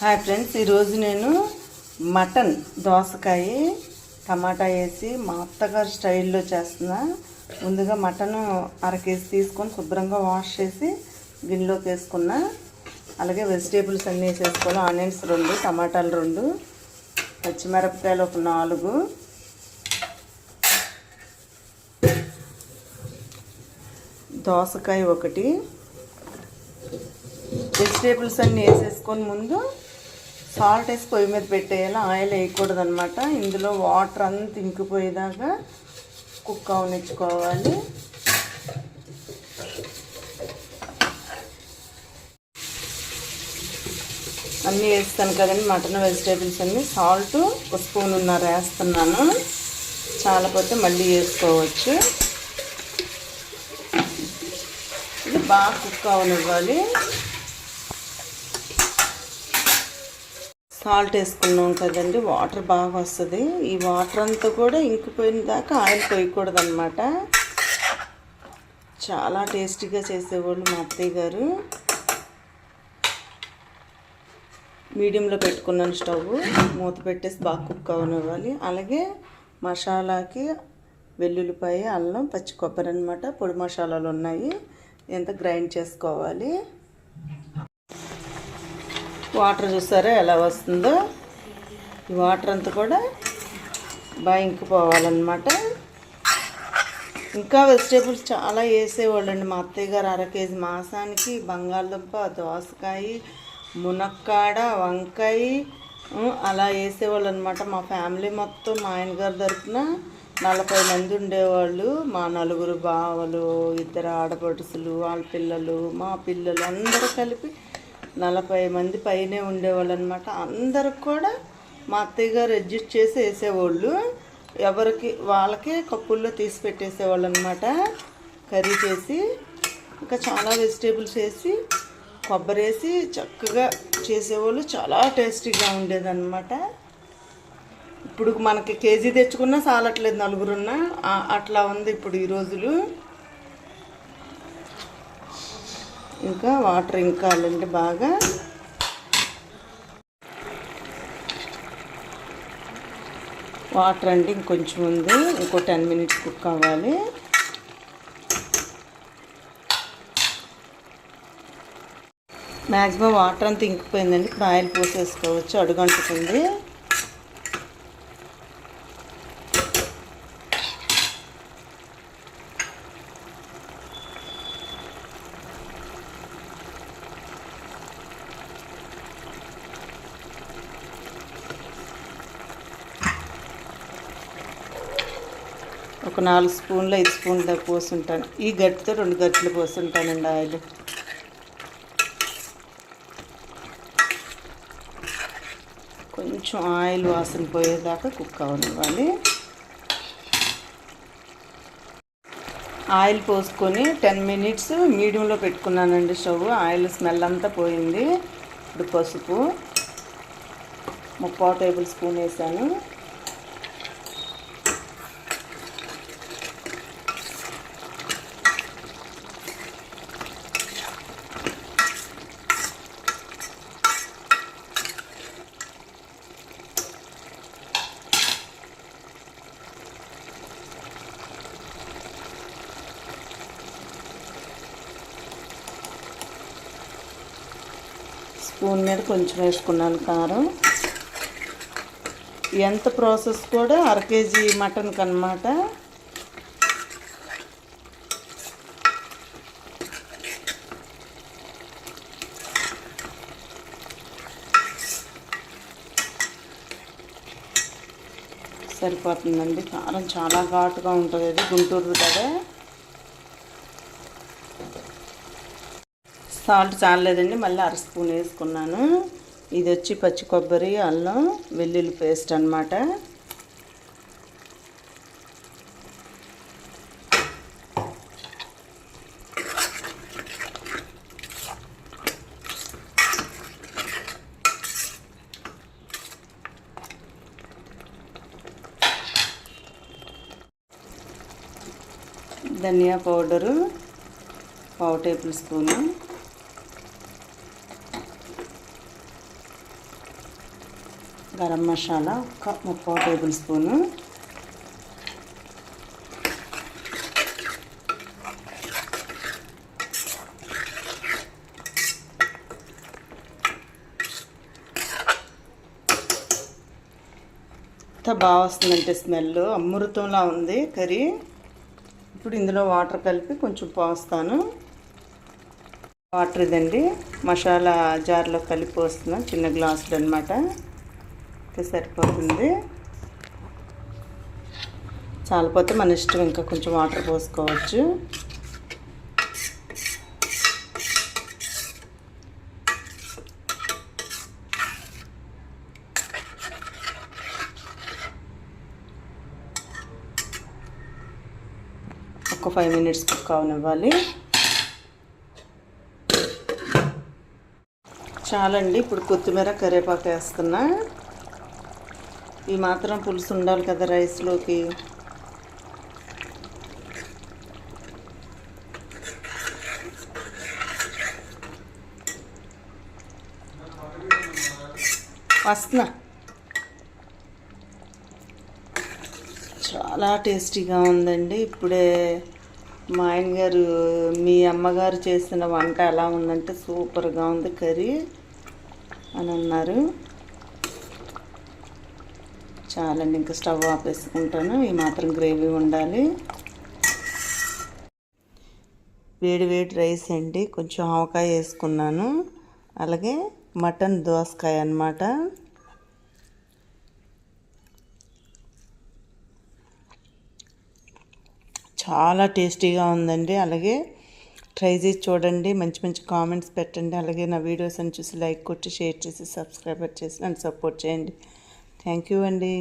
Hi friends, ఈరోజు నేను mutton దోసకాయ టమాటా వేసి మా అత్తగారు స్టైల్లో చేస్తున్నా. ముందుగా మటన్ అరకేజీ తీసుకొని శుభ్రంగా వాష్ చేసి గిన్నెలోకి వేసుకున్నా. అలాగే వెజిటేబుల్స్ అన్నీ వేసేసుకోవాలి. ఆనియన్స్ 2, టమాటాలు 2, పచ్చిమిరపకాయలు ఒక 4, దోసకాయ 1. వెజిటేబుల్స్ అన్నీ వేసేసుకొని ముందు సాల్ట్ వేసి పొయ్యి మీద పెట్టేయాలి. ఆయిల్ వేయకూడదు అనమాట. ఇందులో వాటర్ అంతా ఇంకిపోయేదాకా కుక్ అవనిచ్చుకోవాలి. అన్నీ వేస్తాను కదండి, మటన్ వెజిటేబుల్స్ అన్నీ. సాల్ట్ 1 స్పూన్ వేస్తున్నాను. చాలపోతే మళ్ళీ వేసుకోవచ్చు. ఇది బాగా కుక్ అవనివ్వాలి. సాల్ట్ వేసుకున్నాం కదండి, వాటర్ బాగా వస్తుంది. ఈ వాటర్ అంతా కూడా ఇంకిపోయిన దాకా ఆయిల్ పోయకూడదు అనమాట. చాలా టేస్టీగా చేసేవాళ్ళు మా అత్తయ్య గారు. మీడియంలో పెట్టుకున్నాను స్టవ్. మూత పెట్టేసి బాగా కుక్ అవనివ్వాలి. అలాగే మసాలాకి వెల్లుల్లిపాయ, అల్లం, పచ్చి కొబ్బరి అనమాట. పొడి మసాలాలు ఉన్నాయి, ఎంత గ్రైండ్ చేసుకోవాలి. వాటర్ చూసారా ఎలా వస్తుందో. ఈ వాటర్ అంతా కూడా బాగా ఇంకిపోవాలన్నమాట. ఇంకా వెజిటేబుల్స్ చాలా వేసేవాళ్ళండి మా అత్తయ్య గారు. అరకేజీ మాసానికి బంగాళదుంప, దోసకాయ, మునక్కాడ, వంకాయ అలా వేసేవాళ్ళు అనమాట. మా ఫ్యామిలీ మొత్తం మా ఆయన గారి తరఫున 40 మంది ఉండేవాళ్ళు. మా 4 బావలు, 2 ఆడపడుసులు, వాళ్ళ పిల్లలు, మా పిల్లలు అందరూ కలిపి 40 మంది పైనే ఉండేవాళ్ళు అనమాట. అందరికి కూడా మా అత్తయ్య గారు అడ్జస్ట్ చేసి వేసేవాళ్ళు. ఎవరికి వాళ్ళకే కప్పుల్లో తీసి పెట్టేసేవాళ్ళు అనమాట. కర్రీ చేసి ఇంకా చాలా వెజిటేబుల్స్ వేసి కొబ్బరి వేసి చక్కగా చేసేవాళ్ళు. చాలా టేస్టీగా ఉండేదన్నమాట. ఇప్పుడు మనకి కేజీ తెచ్చుకున్నా చాలట్లేదు, 4 ఉన్నా. అట్లా ఉంది ఇప్పుడు ఈ రోజులు. ఇంకా వాటర్ ఇంకాలంటే బాగా. వాటర్ అంటే ఇంకొంచెం ఉంది, ఇంకో 10 మినిట్స్ కుక్ అవ్వాలి. మ్యాక్సిమం వాటర్ అంతా ఇంకిపోయిందండి. ఇప్పుడు ఆయిల్ పోసేసుకోవచ్చు, అడుగంటుతుంది. ఒక 4 స్పూన్లు 5 స్పూన్ల దాకా పోసుంటాను. ఈ గట్టితో 2 గట్లు పోసుంటానండి ఆయిల్. కొంచెం ఆయిల్ వాసన పోయేదాకా కుక్ అవనివ్వాలి. ఆయిల్ పోసుకొని 10 మినిట్స్ మీడియంలో పెట్టుకున్నానండి స్టవ్. ఆయిల్ స్మెల్ అంతా పోయింది. ఇప్పుడు పసుపు 3/4 టేబుల్ స్పూన్ వేసాను. స్పూన్ మీద కొంచెం వేసుకున్నాను కారం. ఎంత ప్రాసెస్ కూడా 1/2 కేజీ మటన్కి అన్నమాట. సరిపోతుందండి. కారం చాలా ఘాటుగా ఉంటుంది, అది గుంటూరు కదా. సాల్ట్ చాలలేదండి, మళ్ళీ 1/2 స్పూన్ వేసుకున్నాను. ఇది వచ్చి పచ్చి కొబ్బరి, అల్లం, వెల్లుల్లి పేస్ట్ అన్నమాట. ధనియా powder 1/2 tablespoon, garam masala ఒక 30 టేబుల్ స్పూను, ఎంత బాగా వస్తుందంటే స్మెల్ అమృతంలా ఉంది కర్రీ. ఇప్పుడు ఇందులో వాటర్ కలిపి కొంచెం పోస్తాను. వాటర్ ఇదండి మసాలా జార్లో కలిపి పోస్తున్నాను, చిన్న గ్లాసులు అనమాట. సరిపోతుంది. చాలిపోతే మన ఇష్టం, ఇంకా కొంచెం వాటర్ పోసుకోవచ్చు. ఒక 5 మినిట్స్ కుక్ అవనివ్వాలి. చాలండి. ఇప్పుడు కొత్తిమీర కరివేపాకు వేస్తున్నా. ఈ మాత్రం పులుసు ఉండాలి కదా రైస్లోకి. వస్తున్నా. చాలా టేస్టీగా ఉందండి. ఇప్పుడే మా ఆయన గారు మీ అమ్మగారు చేసిన వంట ఎలా ఉందంటే సూపర్గా ఉంది కర్రీ అని అన్నారు. చాలండి, ఇంకా స్టవ్ ఆపేసుకుంటాను. ఈ మాత్రం గ్రేవీ ఉండాలి. వేడి వేడి రైస్ అండి, కొంచెం ఆవకాయ వేసుకున్నాను, అలాగే మటన్ దోసకాయ అన్నమాట. చాలా టేస్టీగా ఉందండి. అలాగే ట్రై చేసి చూడండి, మంచి మంచి కామెంట్స్ పెట్టండి. అలాగే నా వీడియోస్ అని చూసి లైక్ కొట్టి షేర్ చేసి సబ్స్క్రైబ్ చేసి నన్ను సపోర్ట్ చేయండి. థ్యాంక్ యూ అండి.